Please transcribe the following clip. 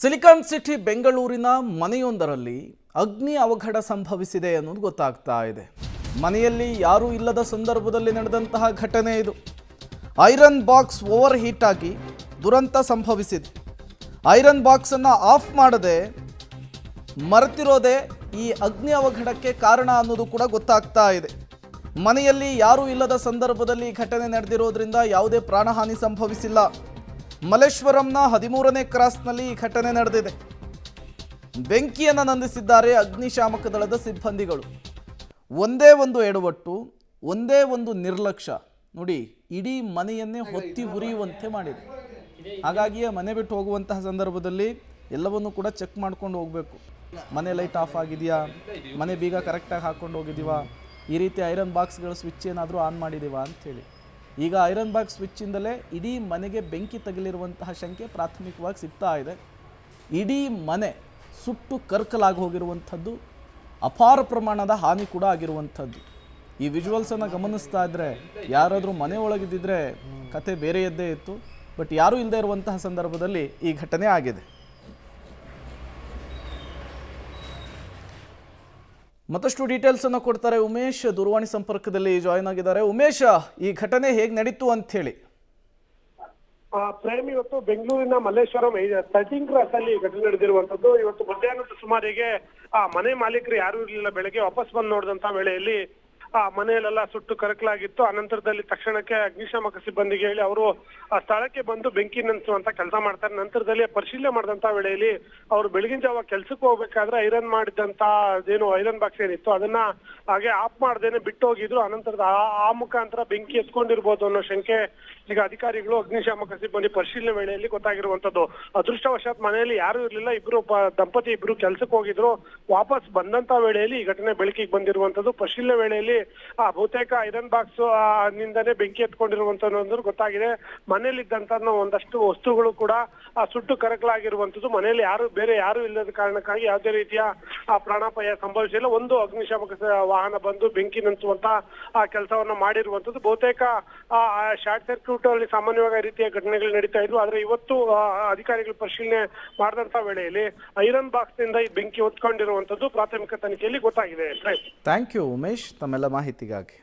Silicon city ಬೆಂಗಳೂರಿನ ಮನೆಯೊಂದರಲ್ಲಿ ಅಗ್ನಿ ಅವಘಡ ಸಂಭವಿಸಿದೆ ಅನ್ನೋದು ಗೊತ್ತಾಗ್ತಾ ಇದೆ. ಮನೆಯಲ್ಲಿ ಯಾರೂ ಇಲ್ಲದ ಸಂದರ್ಭದಲ್ಲಿ ನಡೆದಂತಹ ಘಟನೆ ಇದು. ಐರನ್ ಬಾಕ್ಸ್ ಓವರ್ ಹೀಟ್ ಆಗಿ ದುರಂತ ಸಂಭವಿಸಿದೆ. ಐರನ್ ಬಾಕ್ಸನ್ನು ಆಫ್ ಮಾಡದೆ ಮರೆತಿರೋದೇ ಈ ಅಗ್ನಿ ಅವಘಡಕ್ಕೆ ಕಾರಣ ಅನ್ನೋದು ಕೂಡ ಗೊತ್ತಾಗ್ತಾ ಇದೆ. ಮನೆಯಲ್ಲಿ ಯಾರೂ ಇಲ್ಲದ ಸಂದರ್ಭದಲ್ಲಿ ಘಟನೆ ನಡೆದಿರೋದ್ರಿಂದ ಯಾವುದೇ ಪ್ರಾಣಹಾನಿ ಸಂಭವಿಸಿಲ್ಲ. ಮಲ್ಲೇಶ್ವರಂನ 13ನೇ ಕ್ರಾಸ್ನಲ್ಲಿ ಈ ಘಟನೆ ನಡೆದಿದೆ. ಬೆಂಕಿಯನ್ನು ನಂದಿಸಿದ್ದಾರೆ ಅಗ್ನಿಶಾಮಕ ದಳದ ಸಿಬ್ಬಂದಿಗಳು. ಒಂದೇ ಒಂದು ಎಡವಟ್ಟು, ಒಂದೇ ಒಂದು ನಿರ್ಲಕ್ಷ್ಯ ನೋಡಿ ಇಡೀ ಮನೆಯನ್ನೇ ಹೊತ್ತಿ ಉರಿಯುವಂತೆ ಮಾಡಿದೆ. ಹಾಗಾಗಿಯೇ ಮನೆ ಬಿಟ್ಟು ಹೋಗುವಂತಹ ಸಂದರ್ಭದಲ್ಲಿ ಎಲ್ಲವನ್ನೂ ಕೂಡ ಚೆಕ್ ಮಾಡ್ಕೊಂಡು ಹೋಗಬೇಕು. ಮನೆ ಲೈಟ್ ಆಫ್ ಆಗಿದೆಯಾ, ಮನೆ ಬೀಗ ಕರೆಕ್ಟಾಗಿ ಹಾಕ್ಕೊಂಡು ಹೋಗಿದ್ದೀವಾ, ಈ ರೀತಿ ಐರನ್ ಬಾಕ್ಸ್ಗಳ ಸ್ವಿಚ್ ಏನಾದರೂ ಆನ್ ಮಾಡಿದ್ದೀವಾ ಅಂಥೇಳಿ. ಈಗ ಐರನ್ ಬಾಕ್ಸ್ ಸ್ವಿಚ್ಚಿಂದಲೇ ಇಡೀ ಮನೆಗೆ ಬೆಂಕಿ ತಗುಲಿರುವಂತಹ ಶಂಕೆ ಪ್ರಾಥಮಿಕವಾಗಿ ಸಿಗ್ತಾ ಇದೆ. ಇಡೀ ಮನೆ ಸುಟ್ಟು ಕರ್ಕಲಾಗಿ ಹೋಗಿರುವಂಥದ್ದು, ಅಪಾರ ಪ್ರಮಾಣದ ಹಾನಿ ಕೂಡ ಆಗಿರುವಂಥದ್ದು. ಈ ವಿಜುವಲ್ಸನ್ನು ಗಮನಿಸ್ತಾ ಇದ್ದರೆ ಯಾರಾದರೂ ಮನೆ ಒಳಗಿದ್ದಿದ್ರೆ ಕತೆ ಬೇರೆಯದ್ದೇ ಇತ್ತು. ಬಟ್ ಯಾರೂ ಇಲ್ಲದೆ ಇರುವಂತಹ ಸಂದರ್ಭದಲ್ಲಿ ಈ ಘಟನೆ ಆಗಿದೆ. ಮತ್ತಷ್ಟು ಡೀಟೇಲ್ಸನ್ನು ಕೊಡ್ತಾರೆ ಉಮೇಶ್, ದೂರವಾಣಿ ಸಂಪರ್ಕದಲ್ಲಿ ಜಾಯ್ನ್ ಆಗಿದ್ದಾರೆ. ಉಮೇಶ್, ಈ ಘಟನೆ ಹೇಗೆ ನಡೀತು ಅಂತ ಹೇಳಿ. ಪ್ರೇಮ್, ಇವತ್ತು ಬೆಂಗಳೂರಿನ ಮಲ್ಲೇಶ್ವರಂ 13 ಕ್ರಾಸ್ ಅಲ್ಲಿ ಘಟನೆ ನಡೆದಿರುವಂತದ್ದು. ಇವತ್ತು ಮಧ್ಯಾಹ್ನದ ಸುಮಾರಿಗೆ ಮನೆ ಮಾಲೀಕರು ಯಾರು ಇರಲಿಲ್ಲ. ಬೆಳಗ್ಗೆ ವಾಪಸ್ ಬಂದು ನೋಡಿದಂತ ವೇಳೆಯಲ್ಲಿ ಮನೆಯಲ್ಲೆಲ್ಲ ಸುಟ್ಟು ಕರಕಲಾಗಿತ್ತು. ಅನಂತರದಲ್ಲಿ ತಕ್ಷಣಕ್ಕೆ ಅಗ್ನಿಶಾಮಕ ಸಿಬ್ಬಂದಿಗೆ ಹೇಳಿ ಅವರು ಸ್ಥಳಕ್ಕೆ ಬಂದು ಬೆಂಕಿ ನಂದಿಸುವಂತ ಕೆಲಸ ಮಾಡ್ತಾರೆ. ನಂತರದಲ್ಲಿ ಪರಿಶೀಲನೆ ಮಾಡಿದಂತ ವೇಳೆಯಲ್ಲಿ ಅವರು ಬೆಳಗಿನ ಜಾವ ಕೆಲ್ಸಕ್ಕೆ ಹೋಗ್ಬೇಕಾದ್ರೆ ಐರನ್ ಮಾಡಿದಂತ ಏನು ಐರನ್ ಬಾಕ್ಸ್ ಏನಿತ್ತು ಅದನ್ನ ಹಾಗೆ ಆಫ್ ಮಾಡ್ದೇನೆ ಬಿಟ್ಟು ಹೋಗಿದ್ರು. ಅನಂತರದ ಆ ಮುಖಾಂತರ ಬೆಂಕಿ ಎತ್ಕೊಂಡಿರ್ಬೋದು ಅನ್ನೋ ಶಂಕೆ ಈಗ ಅಧಿಕಾರಿಗಳು ಅಗ್ನಿಶಾಮಕ ಸಿಬ್ಬಂದಿ ಪರಿಶೀಲನೆ ವೇಳೆಯಲ್ಲಿ ಗೊತ್ತಾಗಿರುವಂತದ್ದು. ಅದೃಷ್ಟವಶಾತ್ ಮನೆಯಲ್ಲಿ ಯಾರು ಇರ್ಲಿಲ್ಲ. ದಂಪತಿ ಇಬ್ರು ಕೆಲ್ಸಕ್ಕೆ ಹೋಗಿದ್ರು. ವಾಪಸ್ ಬಂದಂತ ವೇಳೆಯಲ್ಲಿ ಈ ಘಟನೆ ಬೆಳಕಿಗೆ ಬಂದಿರುವಂತದ್ದು. ಪರಿಶೀಲನೆ ವೇಳೆಯಲ್ಲಿ ಬಹುತೇಕ ಐರನ್ ಬಾಕ್ಸ್ ನಿಂದನೇ ಬೆಂಕಿ ಎತ್ಕೊಂಡಿರುವಂತದ್ದು ಗೊತ್ತಾಗಿದೆ. ಮನೆಯಲ್ಲಿದ್ದಂತ ಒಂದಷ್ಟು ವಸ್ತುಗಳು ಕೂಡ ಸುಟ್ಟು ಕರಕಲಾಗಿರುವಂತದ್ದು. ಮನೆಯಲ್ಲಿ ಬೇರೆ ಯಾರು ಇಲ್ಲದ ಕಾರಣಕ್ಕಾಗಿ ಯಾವುದೇ ರೀತಿಯ ಪ್ರಾಣಾಪಾಯ ಸಂಭವಿಸಿಲ್ಲ. ಒಂದು ಅಗ್ನಿಶಾಮಕ ವಾಹನ ಬಂದು ಬೆಂಕಿ ನಂದಿಸುವಂತ ಕೆಲಸವನ್ನ ಮಾಡಿರುವಂತದ್ದು. ಬಹುತೇಕ ಶಾರ್ಟ್ ಸರ್ಕ್ಯೂಟ್ ಅಲ್ಲಿ ಸಾಮಾನ್ಯವಾಗಿ ರೀತಿಯ ಘಟನೆಗಳು ನಡೀತಾ ಇದ್ವು. ಆದ್ರೆ ಇವತ್ತು ಅಧಿಕಾರಿಗಳು ಪರಿಶೀಲನೆ ಮಾಡಿದಂತ ವೇಳೆಯಲ್ಲಿ ಐರನ್ ಬಾಕ್ಸ್ ನಿಂದ ಈ ಬೆಂಕಿ ಹೊತ್ಕೊಂಡಿರುವಂತದ್ದು ಪ್ರಾಥಮಿಕ ತನಿಖೆಯಲ್ಲಿ ಗೊತ್ತಾಗಿದೆ. ಥ್ಯಾಂಕ್ ಯು ಉಮೇಶ್, ತಮ್ಮೆಲ್ಲ ಮಾಹಿತಿಗಾಗಿ.